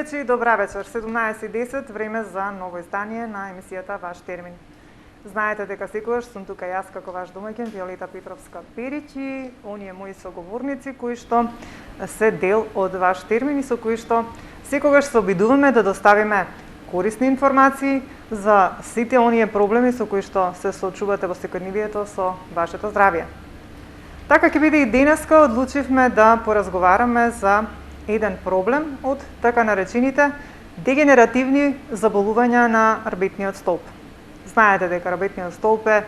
гледачи, добра вечер. 17:10, време за ново издание на емисијата Ваш термин. Знаете дека секогаш сум тука јас како ваш домаќин Виолета Петровска-Перич и оние мои соговорници кои што се дел од Ваш термин и со кои што секогаш се обидуваме да доставиме корисни информации за сите оние проблеми со кои што се соочувате во секојдневието со вашето здравје. Така ќе биде и денеска, одлучивме да поразговараме за еден проблем од така наречените дегенеративни заболувања на рбетниот столб. Знаете дека рбетниот столб е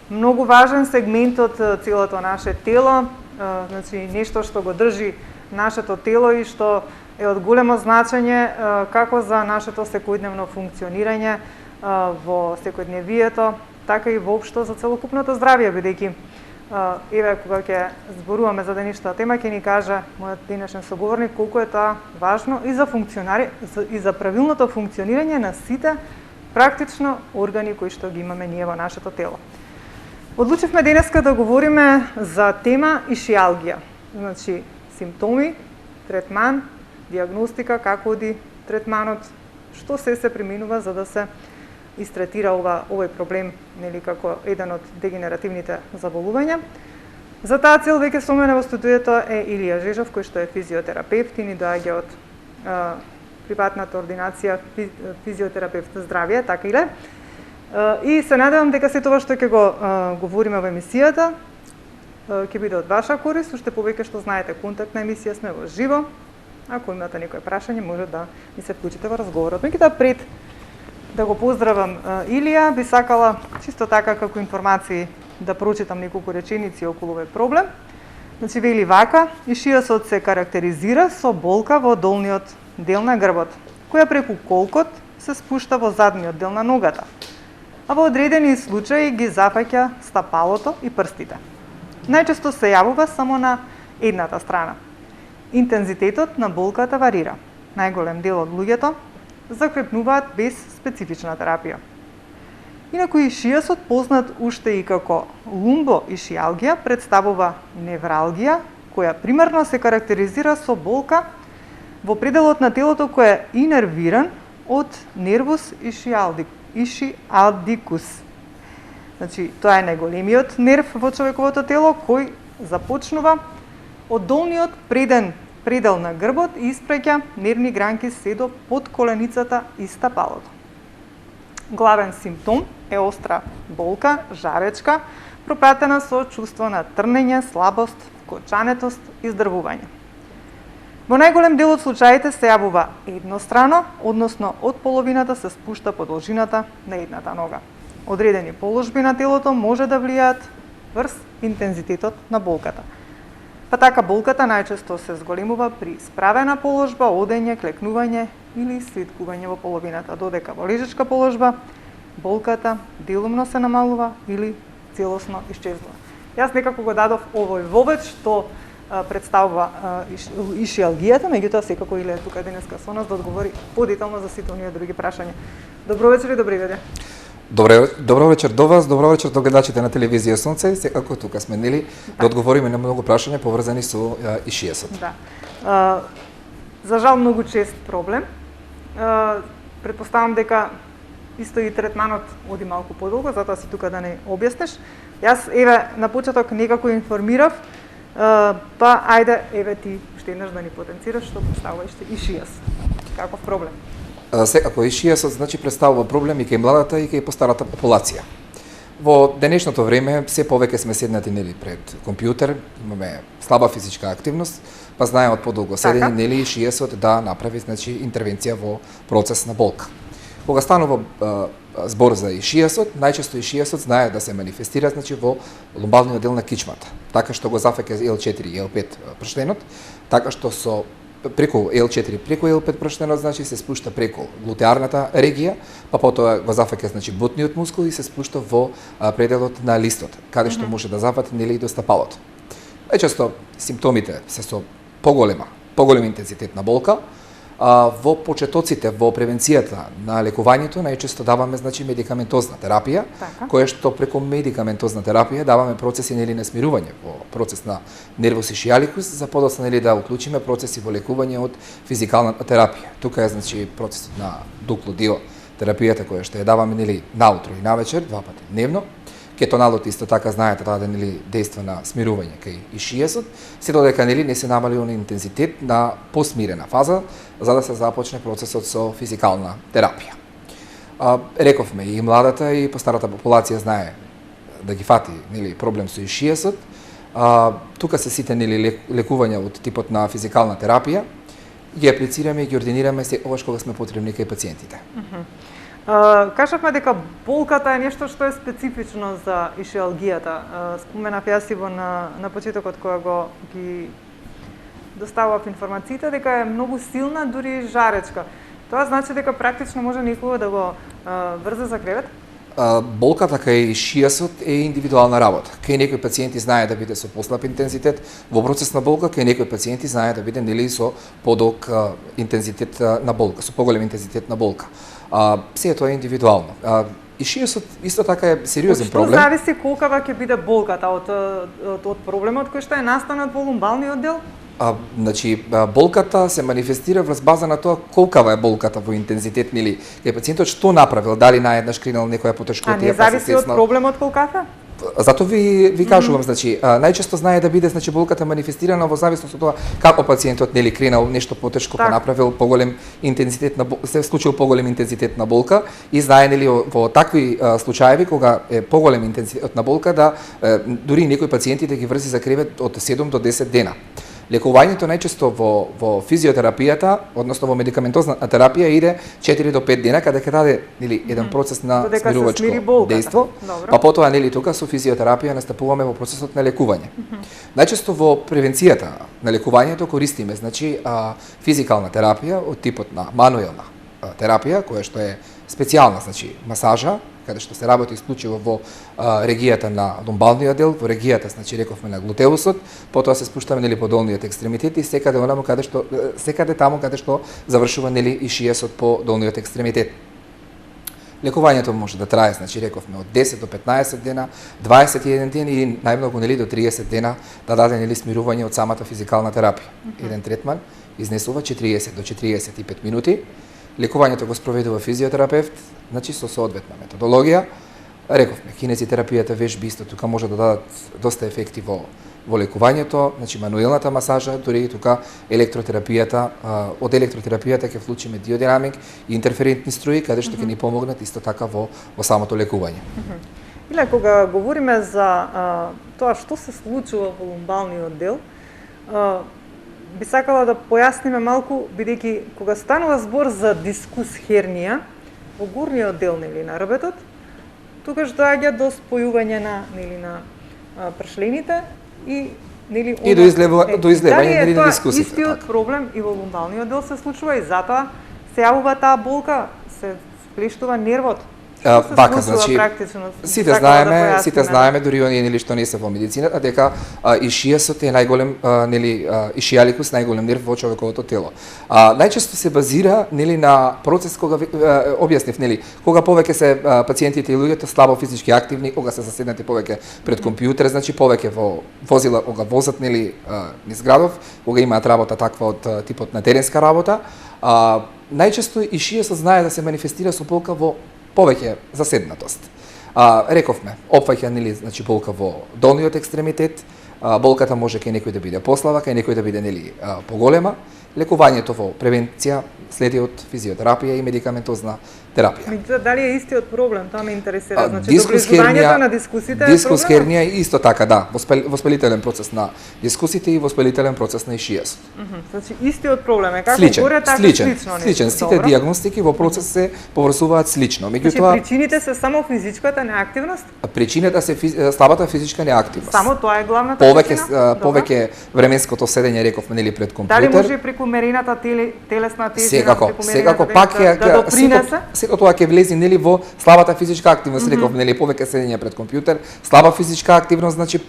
многу важен сегмент од целото наше тело, значи нешто што го држи нашето тело и што е од големо значење како за нашето секојдневно функционирање во секојдневието, така и воопшто за целокупното здравје, бидејќи еве кога ќе зборуваме за денешната тема ќе ни каже мојот денешен соговорник колку е тоа важно и за правилното функционирање на сите практично органи кои што ги имаме ние во нашето тело. Одлучивме денеска да говориме за тема ишиалгија. Значи симптоми, третман, дијагностика, како оди третманот, што се применува за да се истретира овој проблем, нели, како еден од дегенеративните заболувања. За таа цел веќе со мене во студиото е Илија Жежов, кој што е физиотерапевт и ни доаѓа од приватната ординација физиотерапевт здравје, така и и се надевам дека се тоа што ќе го говориме во емисијата ќе биде од ваша корист, уште повеќе што знаете контактна емисија сме во живо. Ако имате некој прашање може да ми се вклучите во разговорот. Меѓутоа пред да го поздравам Илија, би сакала чисто така како информации да прочитам неколку реченици околу овој проблем. Значи вели вака: ишијасот се карактеризира со болка во долниот дел на грбот, која преку колкот се спушта во задниот дел на ногата, а во одредени случаи ги зафаќа стапалото и прстите. Најчесто се јавува само на едната страна. Интензитетот на болката варира. Најголем дел од луѓето закрепнуваат без специфична терапија. Инаку ишијасот, познат уште и како лумбоишиалгија, представува невралгија, која примарно се карактеризира со болка во пределот на телото кој е инервиран од нервус ишиалдикус. Значи, тоа е најголемиот нерв во човековото тело кој започнува од долниот предел на грбот и испраќа нервни гранки се до подколеницата и стапалото. Главен симптом е остра болка, жаречка, пропратена со чувство на трнење, слабост, кочанетост и здрвување. Во најголем дел од случаите се јавува еднострано, односно од половината се спушта по должината на едната нога. Одредени положби на телото може да влијаат врз интензитетот на болката. Па така болката најчесто се зголемува при справена положба, одење, клекнување или свиткување во половината, додека во лежачка положба болката делумно се намалува или целосно исчезнува. Јас некако го дадов овој вовед што представува ишиалгијата, меѓутоа секако Илија е тука денеска со нас да одговори подетално за сите оние други прашања. Добро вечер и добри дојде. Добро вечер до вас, добро вечер до гледачите на телевизија Сонце. Секако тука сме нели да одговориме на многу прашања поврзани со ишијасот. Да. За жал многу чест проблем. Претпоставам дека исто и третманот оди малку подолго, затоа си тука да не објасниш. Јас еве на почеток некако информирав, па ајде еве ти уште еднаш да ни потенцираш што представува ишијас. Каков проблем? Секако ишијасот значи представува проблеми кај младата и кај постарата популација. Во денешното време се повеќе сме седнати нели пред компјутер, имаме слаба физичка активност, па знае од подолго седење нели ишијасот да направи значи интервенција во процес на болка. Кога станува збор за ишијасот, најчесто ишијасот знае да се манифестира значи во лумбалниот дел на кичмата, така што го зафаќа L4 и L5 прштенот, така што со преку L4 преку L5 прштенот значи се спушта преку глутеарната регија, па потоа го зафаќа значи бутниот мускул и се спушта во пределот на листот, каде што може да зафати нели и до стапалото. Најчесто симптомите се со поголем интензитет на болка, во почетоците во превенцијата на лекувањето најчесто даваме значи медикаментозна терапија, која што преку медикаментозна терапија даваме процеси нели на смирување во процес на нервус ишијаликус за подоцна нели да уклучиме процеси во лекување од физикалната терапија. Тука е значи процесот на дуклодио терапијата која што ја даваме нели наутро и навечер, 2 пати дневно. Кетоналот исто така знаете да нели дејства на смирување кај ишијесот, се додека нели не се намали он интензитет на посмирена фаза за да се започне процесот со физикална терапија. Рековме и младата и постарата популација знае да ги фати нели проблем со ишијесот. Тука се сите нели лекувања од типот на физикална терапија ги аплицираме и ги ординираме секогаш кога сме потребни кај пациентите. Кажавме дека болката е нешто што е специфично за ишиалгијата. Споменав јас и на почетокот кога го ги доставував информациите дека е многу силна, дури жаречка. Тоа значи дека практично може некој да го врзе за кревет? Болката кај ишијасот е индивидуална работа. Кај некои пациенти знае да биде со послаб интензитет во процес на болка, кај некои пациенти знае да биде нели со подолг интензитет на болка, со поголем интензитет на болка. Се тоа е индивидуално. Ишијасот исто така е сериозен проблем. Што зависи колкава ќе биде болката од проблемот кој што е настанат во лумбалниот дел? Значи, болката се манифестира врз база на тоа колкава е болката во интензитет, нели, кај пациентот што направил, дали наеднаш кринал некоја потешкотија, не зависи од проблемот колкава? Зато ви кажувам, значи, најчесто знае да биде значи болката манифестирана во зависност од тоа како пациентот нели кренал нешто потешко, па направил поголем интензитет на се случил поголем интензитет на болка и знае нели во такви случаеви кога е поголем интензитет на болка да дури некои пациенти да ги врзи за кревет од 7 до 10 дена. Лекувањето најчесто во физиотерапијата, односно во медикаментозна терапија иде 4 до 5 дена каде ќе даде нели еден процес на смирувачко дејство, па потоа нели тука со физиотерапија настапуваме во процесот на лекување. Најчесто во превенцијата на лекувањето користиме значи физикална терапија од типот на мануелна терапија која што е специјална значи масажа каде што се работи исклучиво во регијата на лумбалниот дел, во регијата значи рековме на глутеусот, потоа се спуштаме нели по долниот екстремитет и секаде онаму каде што секаде таму каде што завршува нели ишијесот по долниот екстремитет. Лекувањето може да трае, значи рековме од 10 до 15 дена, 21 ден и најмногу нели до 30 дена да даде нели смирување од самата физикална терапија. Еден третман изнесува 40 до 45 минути. Лекувањето го спроведува физиотерапевт, значи со соодветна методологија. Рековме, кинезитерапијата, вежби исто тука може да дадат доста ефекти во лекувањето, значи мануелната масажа, дури и тука електротерапијата, од електротерапијата ќе вклучиме диодинамик и интерферентни струи каде што ќе ни помогнат исто така во самото лекување. Иле кога говориме за тоа што се случува во лумбалниот дел, би сакала да појасниме малку, бидејќи кога станува збор за дискус хернија во горниот дел нели на рбетот, тогаш доаѓа до спојување на пршлените и нели до излевање нели на дискусите. Истиот проблем и во лумбалниот дел се случува и затоа се јавува таа болка, се сплештува нервот. Вака, значи, сите знаеме, дури оние нели што не се во медицината, дека ишијасот е најголем нели ишијаликус, најголем нерв во човековото тело. Најчесто се базира нели на процес кога објаснив нели, кога повеќе се пациентите и луѓето слабо физички активни, кога се заседнати повеќе пред компјутер, значи повеќе во возила кога возат нели низ градов, кога имаат работа таква од типот на теренска работа, најчесто ишијасот знае да се манифестира со болка во повеќе заседнатост. Рековме, опфаќа нели значи болка во долниот екстремитет, болката може кај некој да биде послаба, кај некој да биде нели поголема. Лекувањето во превенција следи од физиотерапија и медикаментозна терапија. Дали е истиот проблем? Тоа ме интересира. Значи, доближувањето на дискусите е дискус хернија исто така, да, воспалителен процес на дискусите и воспалителен процес на ишијасот. Значи, истиот проблем е како горе, така слично. Сличен. Сите диагностики во процес се поврзуваат слично. Меѓутоа, причините се само физичката неактивност? Причината се слабата физичка неактивност. Само тоа е главната повеќе временското седење рековме нели пред компјутер. Дали може и преку мерената телесна тежина, секако пак да допринесе? Сето тоа ќе влези нели во слабата физичка активност, рековме нели повеќе седење пред компјутер, слаба физичка активност значи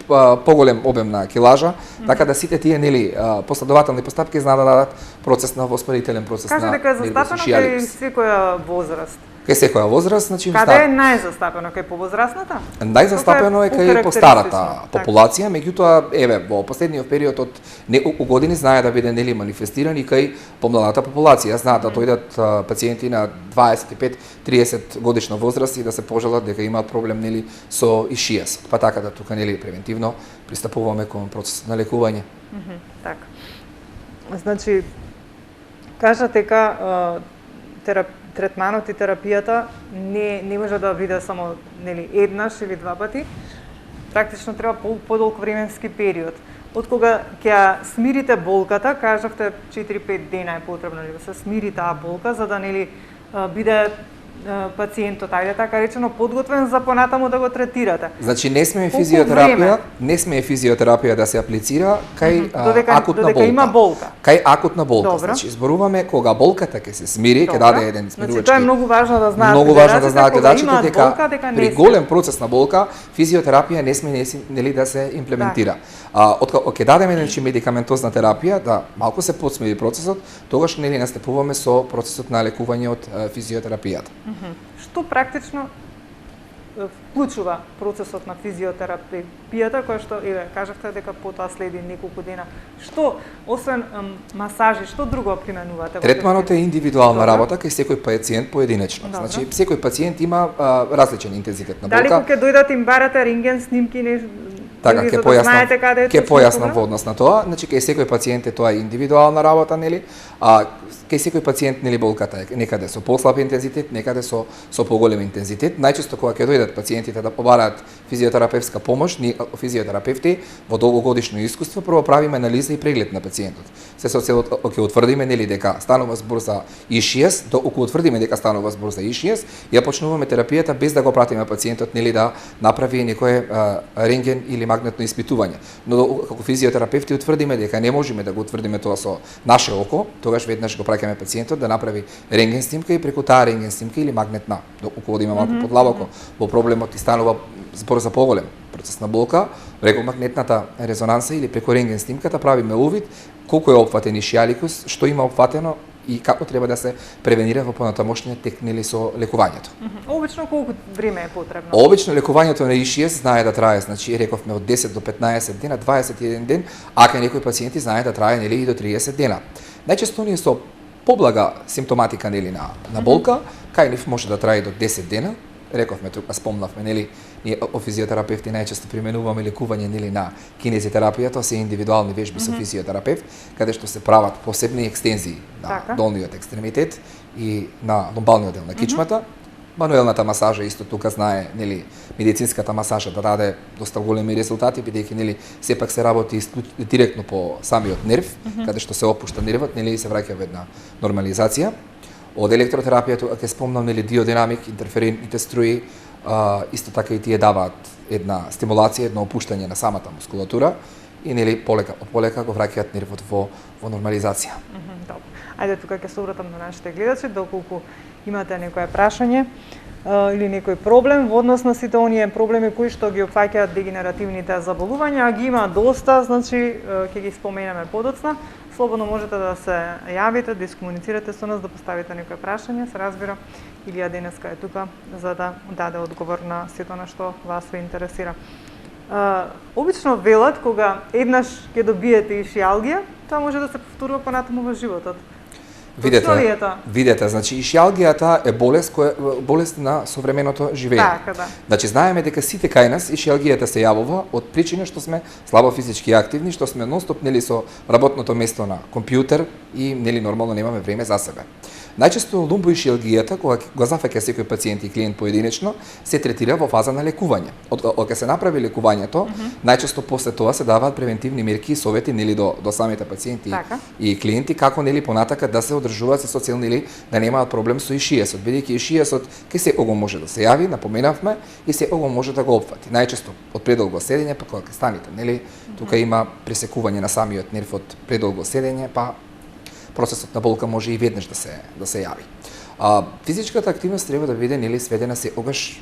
поголем обем на килажа, така да сите тие нели последователни постапки знаат да дадат процес на воспалителен процес на. Кажа дека е застапено кај секоја возраст. Кај секоја возраст, значи каде е најзастапено, кај повозрастната? Најзастапено е кај постарата популација, меѓутоа еве во последниот период од неколку години знае да биде нели манифестиран и кај помладата популација. Знаат да дојдат пациенти на 25-30 годишна возраст и да се пожалат дека имаат проблем нели со ишијасот. Па така да тука нели превентивно пристапуваме кон процесот на лекување. Така. Значи кажат дека третманот и терапијата не може да биде само нели еднаш или два пати. Практично треба подолг временски период. Од кога ќе смирите болката, кажавте 4-5 дена е потребно да се смири таа болка за да нели биде пациентот, ајде така речено, подготвен за понатаму да го третирате. Значи не сме физиотерапија да се аплицира кај акутна болка. Има болка. Кај акутна болка. Значи зборуваме кога болката ќе се смири, ќе даде еден смирувачки. Значи тоа е многу важно да знаат. Многу важно да знаат гледачите дека при голем процес на болка физиотерапија не сме нели да се имплементира. Откако ќе дадеме значи медикаментозна терапија, да малку се подсмири процесот, тогаш нели настапуваме со процесот на лекување од физиотерапијата. Што практично вклучува процесот на физиотерапијата, кој што кажавте дека потоа следи неколку дена. Што освен масажи, што друго применувате? Третманот е индивидуална работа кај секој пациент поединечно. Значи секој пациент има различен интензитет на болка. Дали кога ќе дојдат им барате рентген снимки така ќе појаснам во однос на тоа, значи кај секој пациент е тоа индивидуална работа, нели? Кај секој пациент нели болката е некаде со послаб интензитет, некаде со поголем интензитет. Најчесто кога ќе дојдат пациентите да побараат физиотерапевска помош, ние физиотерапевти во долгогодишно искуство прво правиме анализа и преглед на пациентот. Се со цел ќе утврдиме нели дека станува збор за ишијас, доколку утврдиме дека станува збор за ишијас, ја почнуваме терапијата без да го пратиме пациентот нели да направи некое рентген или магнетно испитување. Но како физиотерапевти утврдиме дека не можеме да го утврдиме тоа со наше око, тогаш веднаш го праќаме пациентот да направи рентген снимка и преку таа рентген снимка или магнетна, доколку одиме малку подлабоко во проблемот и станува збор за поголем процес на болка, преку магнетната резонанса или преку рентген снимката правиме увид колку е опфатен ишијаликус, што има опфатено и како треба да се превенира во понатамошниот тек нели со лекувањето. Обично колку време е потребно? Обично лекувањето на ишијас знае да трае, значи рековме од 10 до 15 дена, 21 ден, а кај некои пациенти знае да трае нели и до 30 дена. Најчесто ние со поблага симптоматика нели на болка, кај нив може да трае до 10 дена. Рековме тука, спомнавме нели ние физиотерапевти најчесто применуваме лекување нели на кинезитерапија, тоа се индивидуални вежби со физиотерапевт, каде што се прават посебни екстензии на долниот екстремитет и на ломбалниот дел на кичмата. Мануелната масажа исто тука знае нели медицинската масажа да даде доста големи резултати бидејќи нели сепак се работи директно по самиот нерв, каде што се опушта нервот, нели се враќа во една нормализација. Од електротерапијата ќе спомнам нели диодинамик, интерферентните струи, исто така и тие даваат една стимулација, едно опуштање на самата мускулатура и нели полека го враќаат нервот во нормализација. Добро. Ајде тука ќе се обратам на нашите гледачи, доколку имате некое прашање или некој проблем во однос на сите оние проблеми кои што ги опфаќаат дегенеративните заболувања, а ги има доста, значи ќе ги споменеме подоцна. Слободно можете да се јавите, да искомуницирате со нас, да поставите некој прашање, се разбира. Илија денеска е тука за да даде одговор на сето на што вас ве интересира. Обично велат кога еднаш ќе добиете ишијалгија, тоа може да се повторува понатаму во животот. Видете, значи ишијалгијата е болест на современото живење. Така, да. Значи знаеме дека сите кај нас ишијалгијата се јавува од причина што сме слабо физички активни, што сме нонстоп нели со работното место на компјутер и нели нормално немаме време за себе. Најчесто лумбоишиалгијата, кога го зафаќа секој пациент и клиент поединечно, се третира во фаза на лекување. Кога се направи лекувањето, најчесто после тоа се даваат превентивни мерки и совети нели до самите пациенти и клиенти како нели понатака да се одржуваат со цел нели да немаат проблем со ишијасот, бидејќи ишијасот ке секого може да се јави, напоменавме, и секого може да го опфати. Најчесто од предолго седење, па кога ќе станете, нели, тука има пресекување на самиот нерв од предолго седење, па процесот на болка може и веднаш да се јави. Физичката активност треба да биде нели сведена секогаш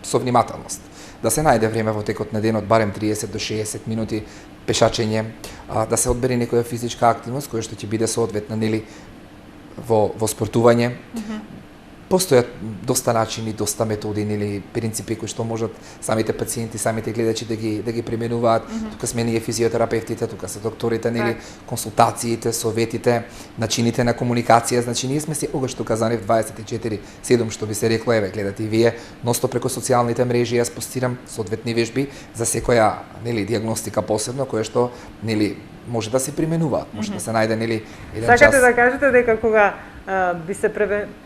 со внимателност. Да се најде време во текот на денот барем 30 до 60 минути пешачење, да се одбере некоја физичка активност која што ќе биде соодветна нели во спортување. Постојат доста начини, доста методи или принципи кои што можат самите пациенти, самите гледачи да ги применуваат. Тука сме ние физиотерапевтите, тука се докторите, нели, консултациите, советите, начините на комуникација. Значи ние сме секогаш тука за нив 24/7, што би се рекло, еве гледате и вие, носто преку социјалните мрежи јас постирам соодветни вежби за секоја нели дијагностика посебно која што нели може да се применуваат, може да се најде нели еден час. Сакате да кажете дека кога би се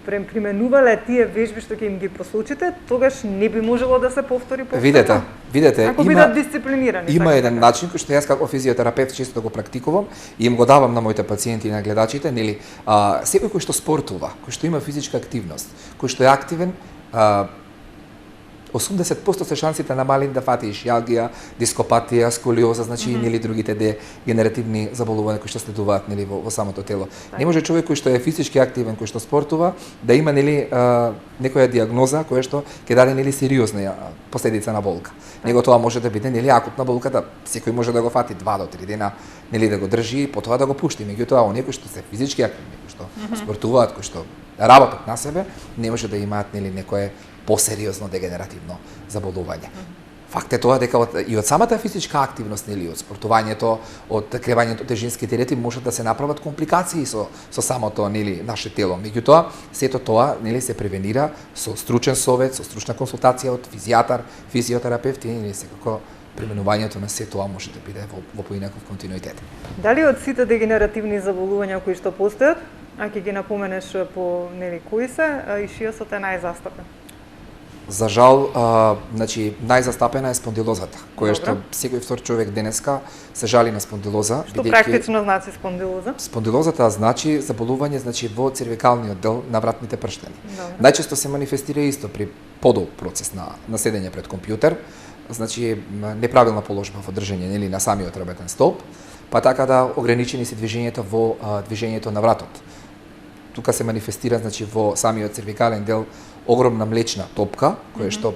применувале тие вежби што ќе им ги посочите, тогаш не би можело да се повтори повторно. Видете, ако бидат дисциплинирани. Има еден начин кој што јас како физиотерапевт често го практикувам и им го давам на моите пациенти и на гледачите, нели, секој кој што спортува, кој што има физичка активност, кој што е активен, 80% се шансите намалени да фати ишијалгија, дископатија, сколиоза, значи нели другите дегенеративни заболувања кои што следуваат нели во самото тело. Не може човек кој што е физички активен, кој што спортува, да има нели некоја дијагноза која што ќе даде нели сериозна последица на болка. Него тоа може да биде нели акутна болка, да секој може да го фати 2 до 3 дена, нели да го држи и потоа да го пушти. Меѓутоа оние кои што се физички активни, кои што спортуваат, кои што работат на себе, не може да имаат нели некое посериозно дегенеративно заболување. Факт е тоа дека и од самата физичка активност, нели, од спортувањето, од кревањето тежински терети може да се направат компликации со самото нели наше тело. Меѓутоа, сето тоа нели се превенира со стручен совет, со стручна консултација од физијатар, физиотерапевт и нели секако применувањето на се тоа може да биде во поинаков континуитет. Дали од сите дегенеративни заболувања кои што постојат, а ќе ги напоменеш по нели кои се, ишијасот е најзастапен? За жал, значи најзастапена е спондилозата, која што секој втор човек денеска се жали на спондилоза. Што практично значи спондилоза? Спондилозата значи заболување значи во цервикалниот дел на вратните прштени. Најчесто се манифестира исто при подолг процес на седење пред компјутер, значи неправилна положба во држење нели на самиот работен столб, па така да ограничени се движењето во движењето на вратот. Тука се манифестира значи во самиот цервикален дел огромна млечна топка, која што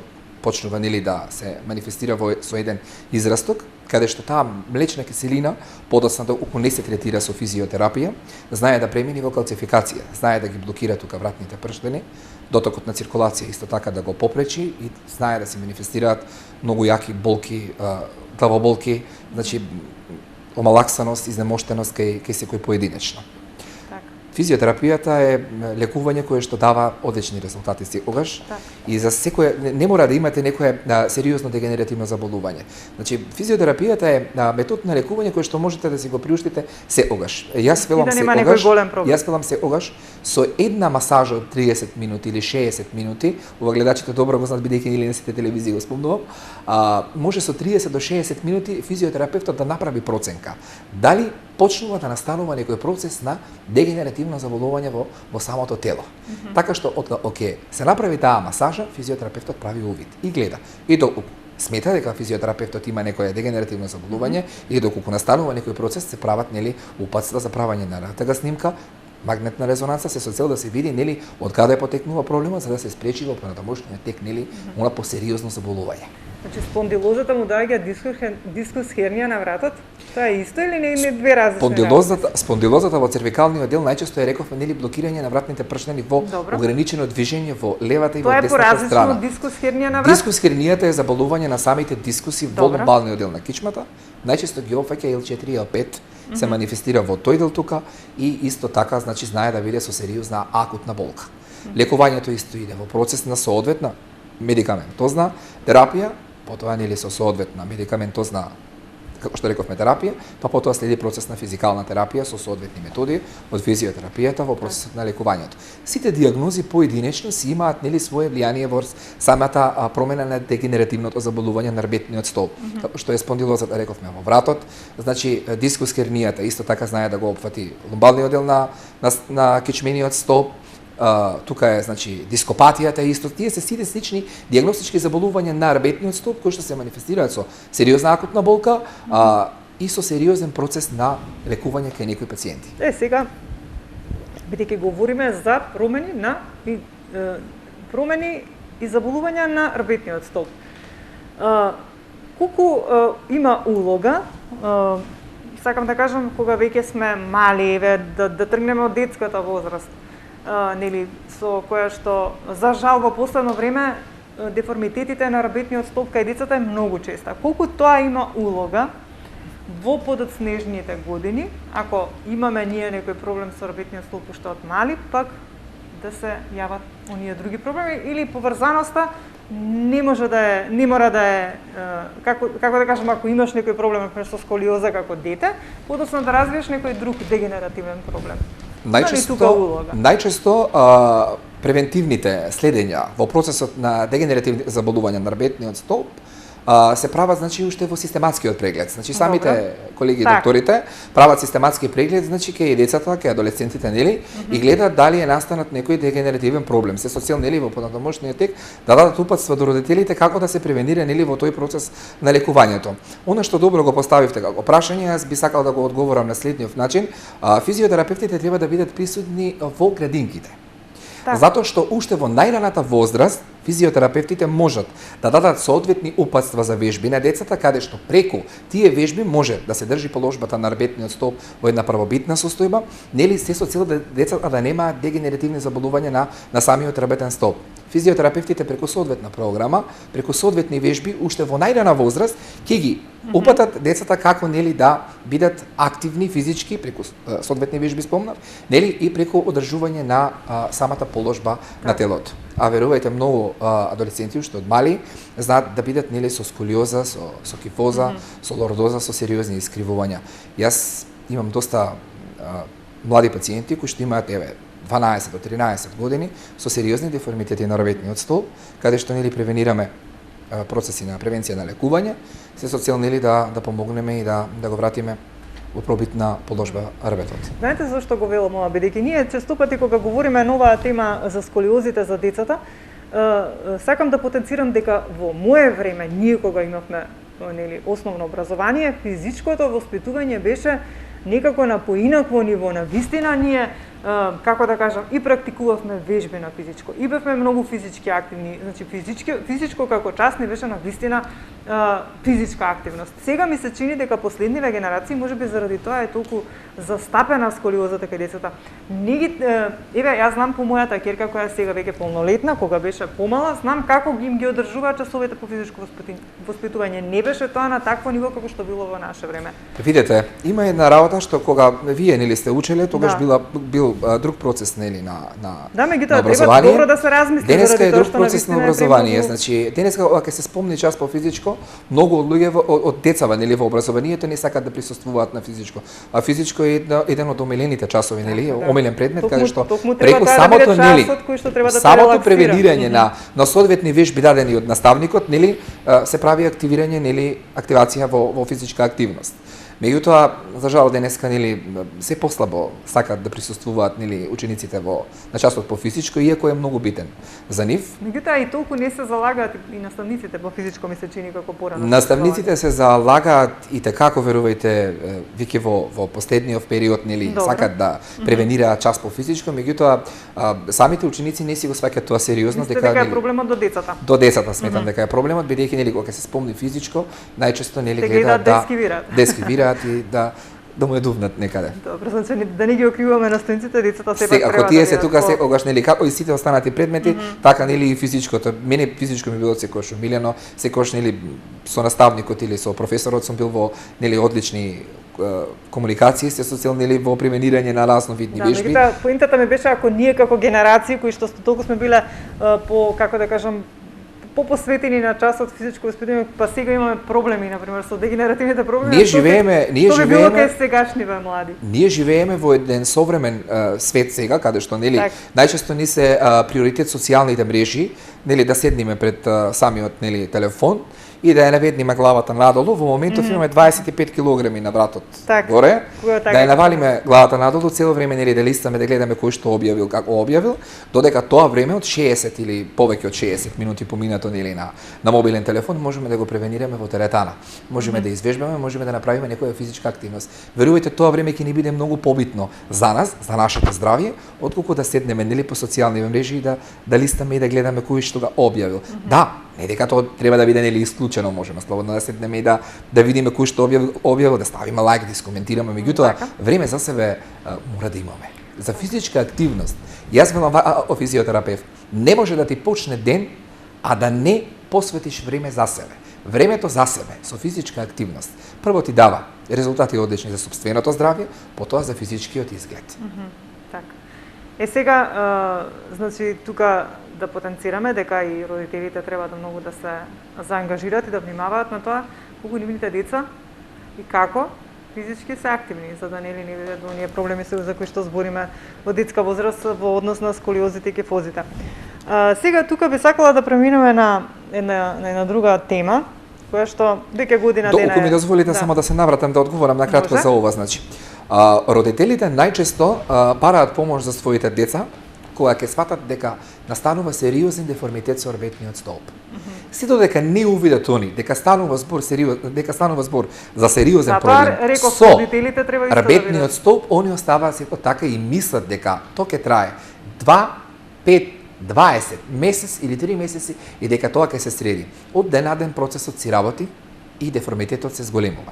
почнува нели да се манифестира со еден израсток, каде што таа млечна киселина подоцна доколку не се третира со физиотерапија, знае да премини во калцификација, знае да ги блокира тука вратните прштени, дотокот на циркулација исто така да го попречи и знае да се манифестираат многу јаки болки, главоболки, значи омалаксаност, изнемоштеност кај секој поединечно. Физиотерапијата е лекување кое што дава одлични резултати секогаш и за секој не мора да имате некое сериозно дегенеративно заболување. Значи физиотерапијата е метод на лекување кој што можете да си го приуштите секогаш. Јас велам секогаш со една масажа од 30 минути или 60 минути, ова гледачите добро го знаат бидејќи или на сите телевизии го спомнувам, може со 30 до 60 минути физиотерапевтот да направи проценка дали почнува да настанува некој процес на дегенеративно заболување во самото тело. Така што се направи таа масажа, физиотерапевтот прави увид и гледа. И доколку смета дека физиотерапевтот има некое дегенеративно заболување или доколку настанува некој процес, се прават нели упатства за правење на РТГ снимка, магнетна резонанца се со цел да се види нели од каде потекнува проблемот за да се спречи во понатамошниот тек нели она посериозно заболување. Значи спондилозата му даѓа дискус хернија на вратот? Тоа е исто или не две различни? Спондилозата во цервикалниот дел најчесто е рековме нели блокирање на вратните прштени во ограничено движење во левата и во десната страна. Тоа е поразлично од дискус хернија на врат? Дискус хернијата е заболување на самите дискуси во ломбалниот дел на кичмата. Најчесто ги опфаќа L4 и L5, се манифестира во тој дел тука и исто така значи знае да биде со сериозна акутна болка. Лекувањето исто иде во процес на соодветна медикаментозна терапија, потоа нели со соодветна медикаментозна како што рековме терапија, па потоа следи процес на физикална терапија со соодветни методи од физиотерапијата во процесот на лекувањето. Сите диагнози поединечно си имаат нели свое влијание во самата промена на дегенеративното заболување на рбетниот столб, што е спондилозата, рековме, во вратот, значи дискус хернијата исто така знае да го опфати лумбалниот дел на кичмениот столб. Тука е, значи, дископатијата исто. Тие се сите слични дијагностички заболувања на рбетниот столб кои што се манифестираат со сериозна акутна болка и со сериозен процес на лекување кај некои пациенти. Сега бидејќи говориме за промени и заболувања на рбетниот столб. Колку има улога, сакам да кажам, кога веќе сме мали, да тргнеме од детската возраст, нели, со која што за жал во последно време деформитетите на рбетниот столб кај децата е многу честа. Колку тоа има улога во подоцнежните години, ако имаме ние некој проблем со рбетниот столб уште од мали, пак да се јават оние други проблеми или поврзаноста не мора да е како да кажам, ако имаш некој проблем со сколиоза како дете, подоцна да развиеш некој друг дегенеративен проблем. Најчесто превентивните следења во процесот на дегенеративни заболувања на рбетниот столб се прават, значи, уште во систематскиот преглед. Значи, самите колеги докторите прават систематски преглед, значи, кај децата, кај адолесцентите, нели, и гледаат дали е настанат некој дегенеративен проблем. Се со цел, нели, во понатамошниот тек да дадат упатства до родителите како да се превенира, нели, во тој процес на лекувањето. Она што добро го поставивте како прашање, јас би сакал да го одговорам на следниот начин. Физиотерапевтите треба да бидат присутни во градинките. Затоа што уште во најраната возраст физиотерапевтите можат да дадат соодветни упатства за вежби на децата, каде што преку тие вежби може да се држи положбата на рбетниот столб во една првобитна состојба, нели, се со цел да децата да немаат дегенеративни заболувања на самиот рбетен столб. Физиотерапевтите преку соодветна програма, преку соодветни вежби уште во најрана возраст ќе ги упатат децата како, нели, да бидат активни физички преку соодветни вежби, спомнав, нели, и преку одржување на самата положба на телото. А верувајте, многу адолесценти уште од мали знаат да бидат, нели, со сколиоза, со кифоза, со лордоза, со сериозни искривувања. Јас имам доста млади пациенти кои што имаат 12 до 13 години со сериозни деформитети на рбетниот столб, каде што, нели, превенираме процеси на превенција на лекување, се со цел, нели, да помогнеме и да го вратиме во пробитна положба рбетот. Знаете зашто го велам ова? Бидејќи ние често пати кога говориме на оваа тема за сколиозите за децата, сакам да потенцирам дека во мое време, ние кога имавме, нели, основно образование, физичкото воспитување беше некако на поинакво ниво. На вистина ние, како да кажам, и практикувавме вежби на физичко, и бевме многу физички активни, значи физичко како част не беше на вистина физичка активност. Сега ми се чини дека последниве генерации, можеби заради тоа е толку застапена сколиозата кај децата. Јас знам по мојата ќерка која сега веќе полнолетна, кога беше помала, знам како ги одржуваат часовете по физичко воспитување. Не беше тоа на такво ниво како што било во наше време. Видете, има една работа што кога вие, нели, сте учеле, тогаш бил друг процес, нели, на меѓутоа треба добро да се размисли. Денеска е друг процес на образование. Значи, денеска кога се спомни час по физичко, многу од луѓе од децава, нели, во образованието не сакаат да присуствуваат на физичко. А физичко е еден од омилените часови, нели, омилен предмет, каде што преку самото, нели, самото превенирање на соодветни вежби дадени од наставникот, нели, се прави активирање, нели, активација во физичка активност. Меѓутоа, за жал денеска, нели, се послабо сакаат да присуствуваат, нели, учениците на часот по физичко, иако е многу битен за нив. Меѓутоа и толку не се залагаат и наставниците по физичко, ми се чини како порано. Наставниците се залагаат и како верувајте, веќе во последниот период, нели, сакаат да превенираат час по физичко, меѓутоа самите ученици не си го сваќаат тоа сериозно, дека е проблемот до децата. До децата сметам дека е проблемот, бидејќи, нели, кога се спомни физичко, најчесто, нели, гледаат да ескивираат и да му ја дувнат некаде. Добро, значи да не ги окриваме наставниците, децата сепак треба. Ако тие се тука секогаш, нели, како и сите останати предмети, така, нели, и физичкото. Мене физичко ми било секогаш умилено, секогаш, нели, со наставникот или со професорот сум бил во, нели, одлични комуникации, се со цел, нели, во применирање на разновидни вежби. Да, поинтата ми беше ако ние како генерации кои што толку сме биле по, како да кажам, попосветени на часот физичко воспитание, па сега имаме проблеми, например, со дегенеративните проблеми. Ние живееме кај сегашниве млади. Ние живееме во еден современ свет сега, каде што нели најчесто ни се приоритет социјалните мрежи, нели да седниме пред самиот нели телефон и да ја наведниме главата надолу. Во моментов имаме 25 килограми на вратот горе, да ја навалиме главата надолу цело време нели да листаме, да гледаме кој што објавил, како објавил, додека тоа време од 60 или повеќе од 60 минути поминато нели на мобилен телефон можеме да го превенираме во теретана. Можеме да извежбаме, можеме да направиме некоја физичка активност. Верувајте, тоа време ќе ни биде многу побитно за нас, за нашето здравје, отколку да седнеме нели по социјални мрежи и да листаме и да гледаме кој што го објавил. Да, не дека тоа треба да биде нели исклучено, можеме слободно да седнеме и да видиме кој што објавил, да ставиме лајк, да искоментираме, меѓутоа време за себе мора да имаме. За физичка активност. Јас велам физиотерапевт, не може да ти почне ден а да не посветиш време за себе. Времето за себе со физичка активност прво ти дава резултати одлични за сопственото здравје, потоа за физичкиот изглед. Така. Сега, значи тука да потенцираме дека и родителите треба да многу да се заангажираат и да внимаваат на тоа колку нивните деца и како физички се активни, за да не видат оние проблеми за кои што збориме во детска возраст во однос на сколиозите и кефозите. Сега тука би сакала да преминеме на една друга тема, која што дека година дена Доколку ми дозволите само да се навратам да одговорам на кратко за ова, значи. Родителите најчесто бараат помош за своите деца кога ќе сватат дека настанува сериозен деформитет со рбетниот столб. Сето дека не увидат они дека станува збор за сериозен проблем со рбетниот столб, они оставаат сето така и мислат дека тоа ќе трае 2, 5, 20 месец или 3 месеци и дека тоа ќе се среди. Од ден на ден процесот си работи и деформитетот се зголемува.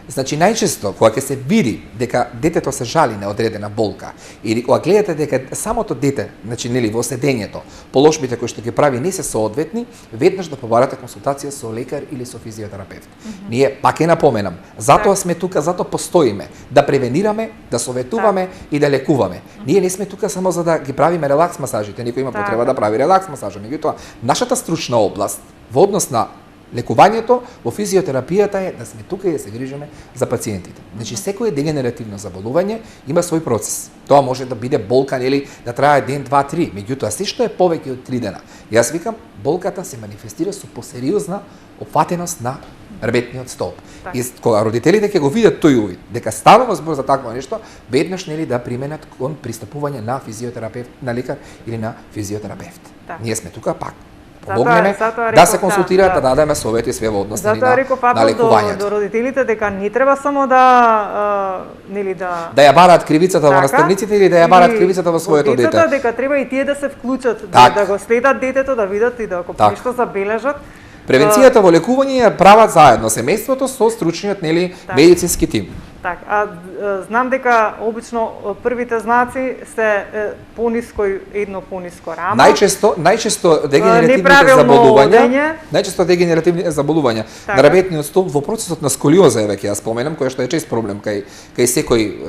Значи најчесто кога ќе се види дека детето се жали на одредена болка или кога гледате дека самото дете, значи нели во седењето, положбите кои што ги прави не се соодветни, веднаш да побарате консултација со лекар или со физиотерапевт. Ние пак ќе напоменам, затоа сме тука, затоа постоиме, да превенираме, да советуваме и да лекуваме. Ние не сме тука само за да ги правиме релакс масажите, никој има потреба да прави релакс масажа, меѓутоа нашата стручна област во однос на лекувањето во физиотерапијата е да сме тука и да се грижиме за пациентите. Значи секое дегенеративно заболување има свој процес. Тоа може да биде болка нели да трае ден, 2, 3, меѓутоа се што е повеќе од 3 дена. Јас викам болката се манифестира со посериозна опфатеност на рбетниот столб. И кога родителите ќе го видат тој увид дека станува збор за такво нешто, веднаш нели да применат кон пристапување на физиотерапевт, на лекар или на физиотерапевт. Ние сме тука пак помогнеме да се консултираат, да дадеме совети све во однос на лекувањето. До родителите дека не треба само да нели да ја бараат кривицата во наставниците или да ја бараат кривицата во своето дете. Дека треба и тие да се вклучат, да го следат детето, да видат и да ако нешто забележат. Превенцијата во лекување ја прават заедно семејството со стручниот нели медицински тим. Так, знам дека обично првите знаци се едно пониско рамо. Најчесто дегенеративните заболувања на рбетниот столб во процесот на сколиоза е веќе ја споменам, која што е чест проблем кај секој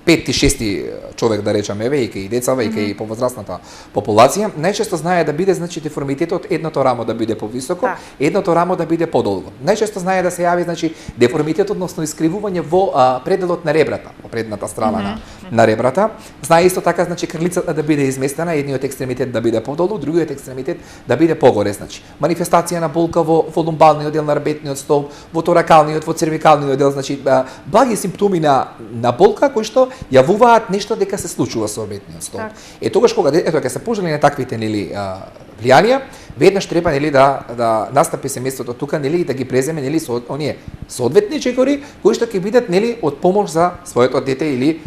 петти, шести човек да речеме, веќе и деца, веќе и повозрастната популација, најчесто знае да биде значи деформитетот едното рамо да биде повисоко, едното рамо да биде подолго. Најчесто знае да се јави значи деформитет односно искривување во пределот на ребрата, во предната страна на ребрата. Знае исто така значи крлицата да биде изместена, едниот екстремитет да биде подолу, другиот екстремитет да биде погоре, значи манифестација на болка во лумбалниот дел на рбетниот столб, во торакалниот, во цервикалниот дел, значи благи симптоми на болка кои што јавуваат нешто дека се случува со рбетниот столб. Тогаш кога ќе се пожели на таквите нели влијанија, веднаш треба нели да настапи семејството тука нели и да ги преземе нели со оние соодветни чекори кои што ќе бидат нели од помош за своето дете или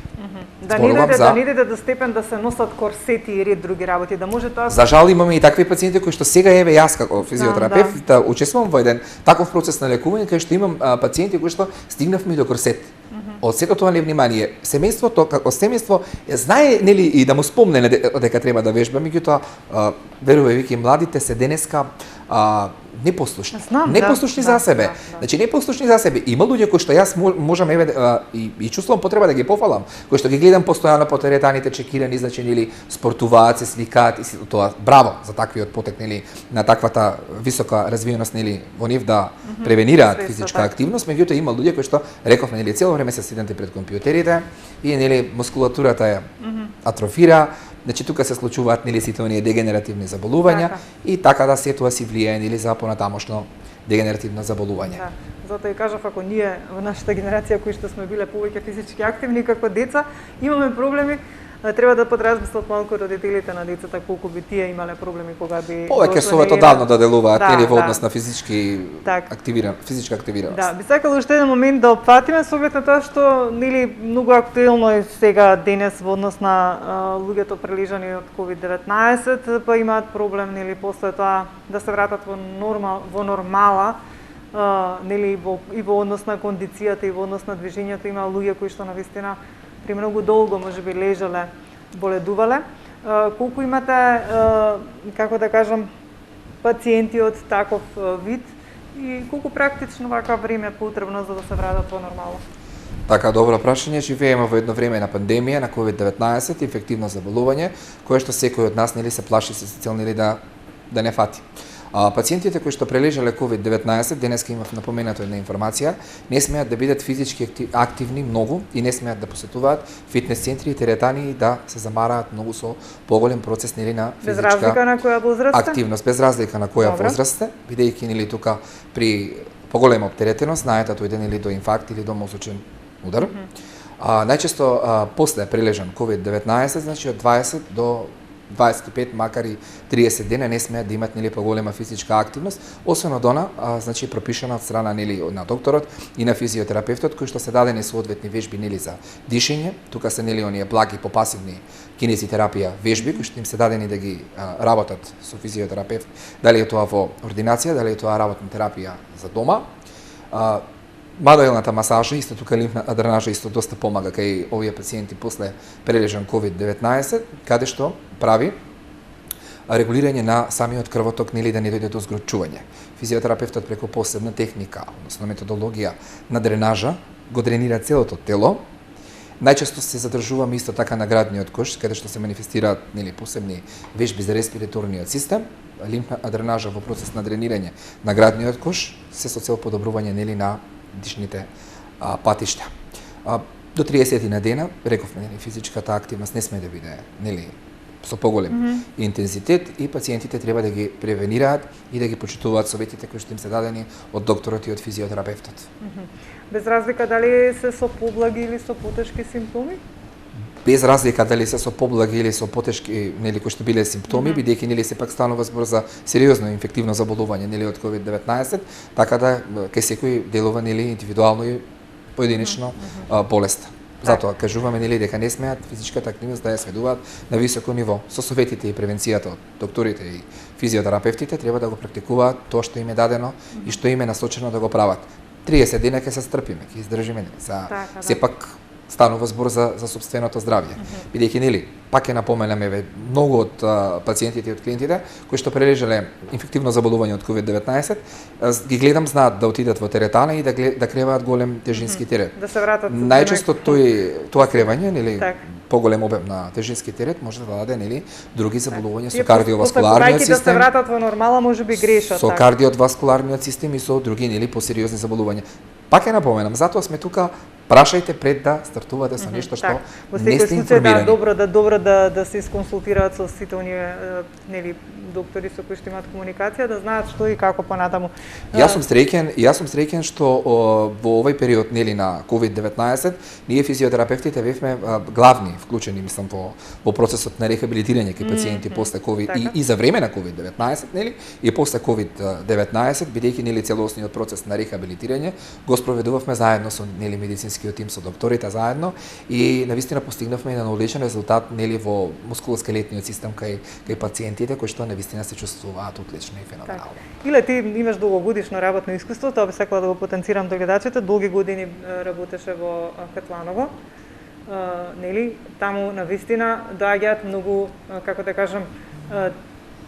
да не иде до степен да се носат корсети и ред други работи, да може тоа. За жал имаме и такви пациенти кои што сега еве јас како физиотерапевт учествувам во еден таков процес на лекување кај што имам пациенти кои што стигнавме до корсет. Од сето тоа невнимание, семејството како семејство знае нели и да му спомне дека треба да вежба, меѓутоа верувај веќе младите се денеска непослушни. Знам, Непослушни за себе. Значи непослушни за себе. Има луѓе кои што јас можам и чувствувам потреба да ги пофалам, кои што ги гледам постојано по теретаните, чекирани, значи нели спортуваат, се сликаат и тоа браво за таквиот потек нели на таквата висока развиеност нели во нив да превенираат физичка активност, меѓутоа има луѓе кои што рековме нели цело време се седнати пред компјутерите и нели мускулатурата ја атрофира. Значи тука се случуваат нели сите оние дегенеративни заболувања и така да се тоа си влијае нели за понатамошно дегенеративно заболување. Да. Затоа и кажав, ако ние во нашата генерација кои што сме биле повеќе физички активни како деца, имаме проблеми, треба да подразмислат малку родителите на децата колку би тие имале проблеми кога би повеќе совет одавно да делуваат нели во однос на физичка активираност. Да, би сакала уште еден момент да опфатиме со оглед на тоа што нели многу актуелно е сега денес во однос на луѓето прележани од COVID-19, па имаат проблем нели после тоа да се вратат во нормала. Нели и во однос на кондицијата и во однос на движењето има луѓе кои што навистина премногу долго можеби лежале, боледувале. Колку имате, како да кажам, пациенти од таков вид и колку практично вака време е потребно за да се вратат во нормала? Така, добро прашање. Живееме во едно време на пандемија, на COVID-19, инфективно заболување, кое што секој од нас нели се плаши се цел нели да не фати. Пациентите кои што прележале COVID-19, денеска имав напоменато една информација, не смеат да бидат физички активни многу и не смеат да посетуваат фитнес центри и теретани и да се замараат многу со поголем процес нели на физичка без разлика на која возраст активност, без разлика на која возраст, бидејќи нели тука при поголема оптеретеност знаете тој нели до инфаркт или до мозочен удар. Најчесто после прележан COVID-19, значи од 20 до 25, макар и 30 дена не смеат да имат нели поголема физичка активност, освен од она, значи пропишана од страна нели на докторот и на физиотерапевтот кои што се дадени соодветни вежби нели за дишење. Тука се нели оние благи по пасивни кинезитерапија вежби кои што им се дадени да ги работат со физиотерапевт, дали е тоа во ординација, дали е тоа работна терапија за дома. Мадуелната масажа, исто тука лимфна дренажа исто доста помага кај овие пациенти после прележан COVID-19, каде што прави регулирање на самиот крвоток нели да не дојде до згручување. Физиотерапевтот преку посебна техника, односно методологија на дренажа, го дренира целото тело. Најчесто се задржуваме исто така на градниот кош, каде што се манифестираат нели посебни вежби за респираторниот систем, лимфна дренажа во процес на дренирање на градниот кош, се со цел подобрување нели на дишните патишта. До 30 на дена, рековме, нели, физичката активност не сме да биде нели со поголем интензитет и пациентите треба да ги превенираат и да ги почитуваат советите кои што им се дадени од докторот и од физиотерапевтот. Без разлика дали се со поблаги или со потешки симптоми? Без разлика дали се со поблаги или со потешки, нели кои што биле симптоми, бидејќи нели сепак станува збор за сериозно инфективно заболување нели од COVID-19, така да кај секој делува нели индивидуално и поединечно болест. Затоа кажуваме нели дека не смеат физичката активност да ја сведуваат на високо ниво. Со советите и превенцијата од докторите и физиотерапевтите треба да го практикуваат тоа што им е дадено и што им е насочено да го прават. 30 дена ќе се стрпиме, ќе издржиме за сепак станува збор за сопственото здравје. Бидејќи нели пак ќе напоменаме многу од пациентите и од клиентите кои што прележале инфективно заболување од COVID-19, ги гледам знаат да отидат во теретана и да креваат голем тежински терет. Да се вратат. Најчесто тоа кревање нели поголем обем на тежински терет може да даде нели други заболувања со кардиоваскуларниот систем. Да се вратат во нормала можеби грешат. Со кардиоваскуларниот систем и со други нели посериозни заболувања. Пак ќе напоменам, затоа сме тука, прашајте пред да стартувате со нешто што не сте информирани. Добро да се исконсултираат со сите оние нели доктори со кои што имаат комуникација, да знаат што и како понатаму. Јас сум среќен што во овој период нели на COVID-19 ние физиотерапевтите бевме главни вклучени мислам во процесот на рехабилитирање кај пациенти после COVID и за време на COVID-19 нели и после COVID-19 бидејќи нели целосниот процес на рехабилитирање го спроведувавме заедно со нели медицинскиот тим со докторите заедно и навистина постигнавме еден одличен резултат нели во мускулоскелетниот систем кај пациентите кои што навистина се чувствуваат одлично и феноменално. Иле ти имаш долгогодишно работно искуство, тоа би сакала да го потенцирам до гледачите, долги години работеше во Катланово. Нели таму навистина доаѓаат многу, како да кажам,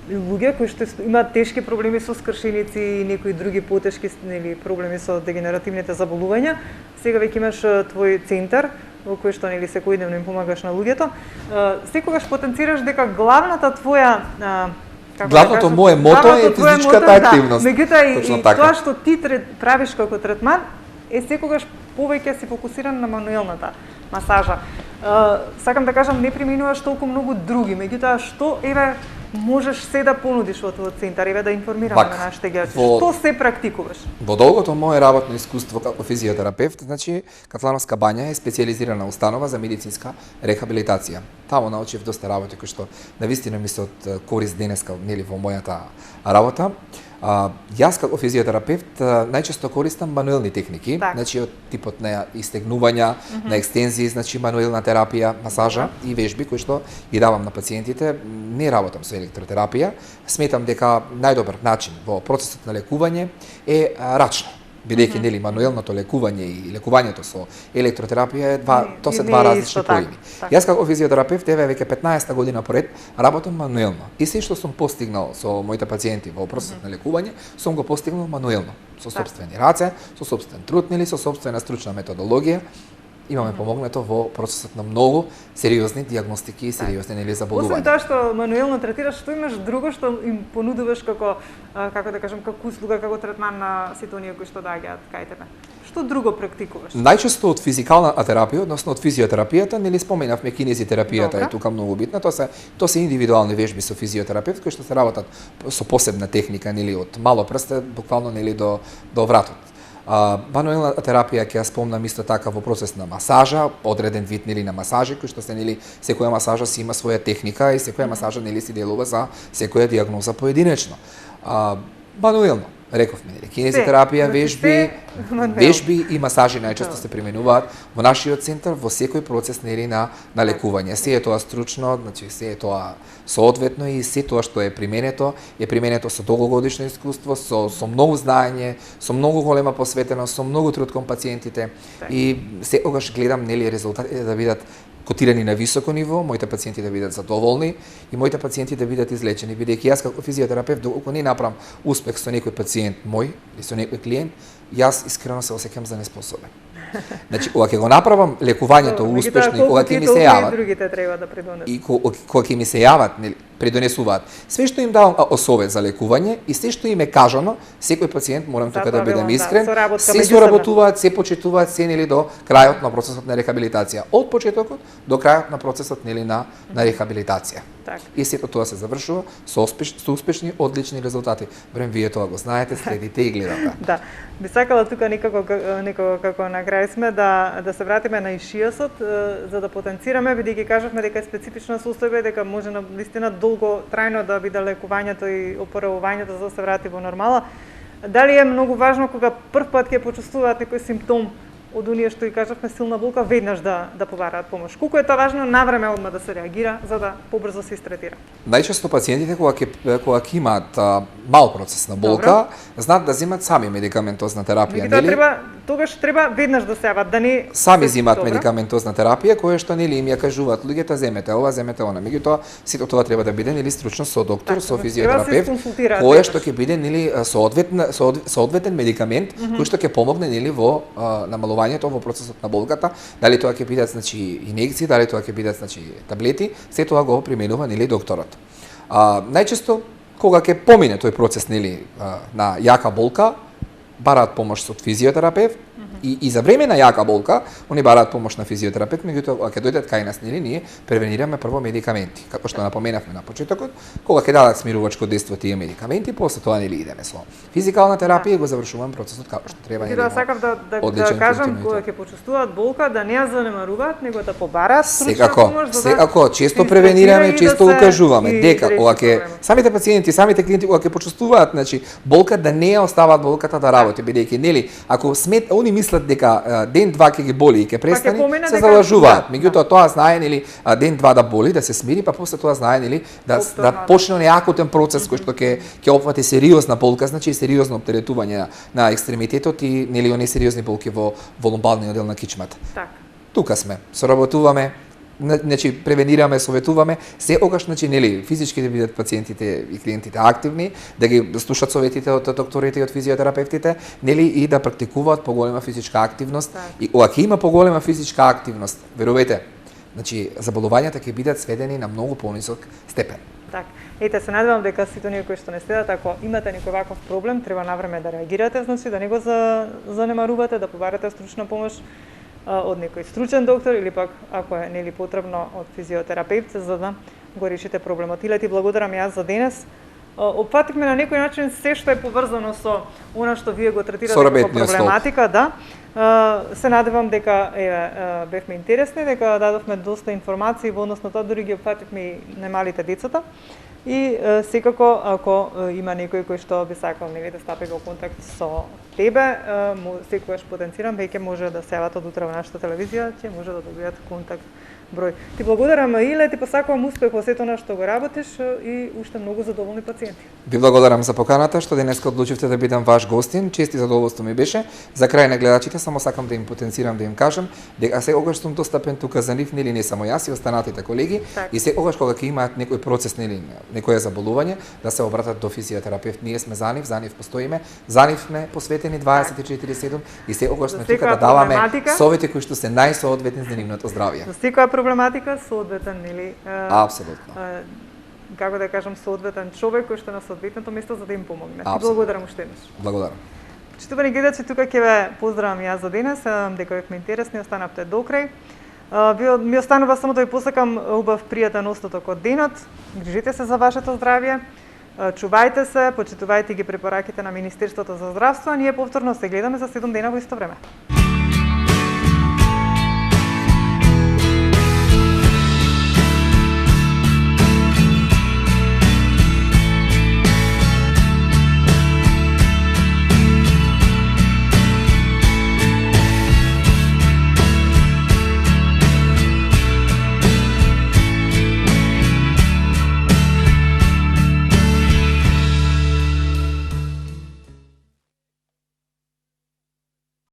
луѓе кои што имаат тешки проблеми со скршеници и некои други потешки нели проблеми со дегенеративните заболувања. Сега веќе имаш твој центар во кој што нели секојдневно им помагаш на луѓето. Секогаш потенцираш дека главната твоја главното мое мото е физичката активност. Меѓутоа и тоа што ти правиш како третман е секогаш повеќе си фокусиран на мануелната масажа. Сакам да кажам, не применуваш толку многу други, меѓутоа што можеш се да понудиш во твојот центар, да информираме на нашите граѓани. Што се практикуваш? Во долгото мое работно искуство како физиотерапевт, значи Катлановска бања е специјализирана установа за медицинска рехабилитација. Таму научив доста работи кои што навистина ми се од корист денеска нели во мојата работа. Јас како физиотерапевт најчесто користам мануелни техники, значи од типот на истегнувања, на екстензии, значи мануелна терапија, масажа и вежби кои што ги давам на пациентите. Не работам со електротерапија. Сметам дека најдобар начин во процесот на лекување е рачно. Бидејќи нели мануелното лекување и лекувањето со електротерапија тоа се два различни поими. Јас како физиотерапевт веќе 15 година поред работам мануелно. И се што сум постигнал со моите пациенти во процесот на лекување, сум го постигнал мануелно, со сопствени раце, со сопствен труд или со сопствена стручна методологија. Имаме помогнато во процесот на многу сериозни дијагностики и сериозни нели заболувања. Освен тоа што мануелно третираш, што имаш друго што им понудуваш како да кажам, како услуга, како третман на сите оние кои што доаѓаат кај тебе? Што друго практикуваш? Најчесто од физикална терапија, односно од физиотерапијата, нели споменавме кинезитерапијата е тука многу битна, тоа се индивидуални вежби со физиотерапевт кои што се работат со посебна техника, нели од мало прсте буквално нели до вратот. Мануелна терапија ќе ја спомнам исто така во процес на масажа, одреден вид нели на масажи кои што се нели секоја масажа си има своја техника и секоја масажа нели си делува за секоја дијагноза поединечно. Мануелно рековме нели кинезитерапија, вежби и масажи најчесто се применуваат во нашиот центар во секој процес нели на лекување. Се е тоа стручно, значи се е тоа соодветно и се тоа што е применето со долгогодишно искуство, со многу знаење, со многу голема посветеност, со многу труд кон пациентите и секогаш гледам нели резултатите да бидат котирани на високо ниво, моите пациенти да бидат задоволни и моите пациенти да бидат излечени, бидејќи јас како физиотерапевт доколку не направам успех со некој пациент мој или со некој клиент, јас искрено се осеќам за неспособен. Значи, кога ќе го направам лекувањето успешно и кога ќе ми се јават, другите треба да придонесат. И кога ќе ми се јават, нели, придонесуваат. Све што им давам осовет за лекување и се што им е кажано, секој пациент, морам тука да бидам искрен, се соработуваат, се почитуваат, се нели до крајот на процесот на рехабилитација. Од почетокот до крајот на процесот нели на рехабилитација. И сето тоа се завршува со успешни, одлични резултати. Верувам вие тоа го знаете, следите и гледате. Да. Би сакала тука некако како на крај сме да се вратиме на ишијасот за да потенцираме, бидејќи кажавме дека е специфична состојба и дека може навистина долго трајно да биде лекувањето и опоравувањето за да се врати во нормала. Дали е многу важно кога прв пат ќе почувствуваат некој симптом од оние што и кажавме силна болка, веднаш да побараат помош. Колку е тоа важно навреме одма да се реагира за да побрзо се истретира? Најчесто пациентите кога ќе имаат мал процес на болка, знаат да земат сами медикаментозна терапија, нели? Тогаш треба веднаш да се јават, да не сами земат медикаментозна терапија, која што нели им ја кажуваат луѓето земете ова, земете она. Меѓутоа сето тоа треба да биде нели стручно со доктор, со физиотерапевт, кој што ќе биде нели соодветен медикамент кој што ќе помогне нели во намалувањето во процесот на болката, дали тоа ќе бидат значи инекции, дали тоа ќе бидат значи таблети, се тоа го применува нели докторот. Најчесто кога ќе помине тој процес нели на јака болка, бараат помош од физиотерапевт и за време на јака болка, они бараат помош на физиотерапевт, меѓутоа кога ќе дојдат кај нас нели ние превенираме прво медикаменти, како што напоменавме на почетокот, кога ќе дадат смирувачко дејство тие медикаменти, после тоа нели идеме со физикална терапија и го завршуваме процесот како што треба нели. Да сакав да кажам кога ќе почувствуваат болка да не ја занемаруваат, него да побараат стручна помош, секако често превенираме, често укажуваме дека кога ќе самите пациенти, самите клиенти кога ќе почувствуваат значи болка да не ја остават болката да работи, бидејќи нели ако они мислат дека ден-два ќе ги боли и ќе престане, се залажуваат. Меѓутоа тоа знае нели ден-два да боли, да се смири, па после тоа знае нели да почне неакутен процес кој што ќе опфати сериозна болка, значи сериозно оптеретување на екстремитетот и нели оние сериозни болки во ломбалниот дел на кичмата. Тука сме, соработуваме, значи превенираме, советуваме, се огаш значи нели физички да бидат пациентите и клиентите активни, да ги слушаат советите од докторите и од физиотерапевтите, нели и да практикуваат поголема физичка активност. Так. И ако има поголема физичка активност, верувајте, значи заболувањата ќе бидат сведени на многу понисок степен. Так. Ете, се надевам дека сите оние кои што не следат, ако имате некој ваков проблем, треба навреме да реагирате, значи да не го занемарувате, да побарате стручна помош од некој стручен доктор или пак ако е нели потребно од физиотерапевт за да го решите проблемот. Иле ти благодарам јас за денес. Опфативме на некој начин се што е поврзано со она што вие го третирате како проблематика, да. Се надевам дека бевме интересни, дека дадовме доста информации во однос на тоа, дури ги опфативме и најмалите децата. И секако, ако има некој кој што би сакал нели да стапи во контакт со тебе, секогаш потенцирам, веќе може да се јават од утре во нашата телевизија, ќе може да добијат контакт број. Ти благодарам, Иле, ти посакувам успех во сето на што го работиш и уште многу задоволни пациенти. Ви благодарам за поканата што денеска одлучивте да бидам ваш гостин. Чест и задоволство ми беше. За крај на гледачите само сакам да им потенцирам, да им кажам дека секогаш сум достапен тука за нив, нели не само јас и останатите колеги, так. И секогаш кога ќе имаат некој процес, нели некое заболување, да се обратат до физиотерапевт. Ние сме за нив постоиме, за нив сме посветени 24/7 и секогаш сме тука да даваме совети кои што се најсоодветни за нивното здравје. За секоја проблематика соодветен нели Апсолутно. Како да кажам, соодветен човек кој што на соодветното место за да им помогне. Благодарам уште еднаш. Благодарам. Читувани гледачи, тука ќе ве поздравам јас за денес, дека бевме интересни, останавте до крај. Ми останува само да ви посакам убав пријатен остаток од денот. Грижите се за вашето здравје. Чувајте се, почитувајте ги препораките на Министерството за здравство, а ние повторно се гледаме за 7 дена во исто време.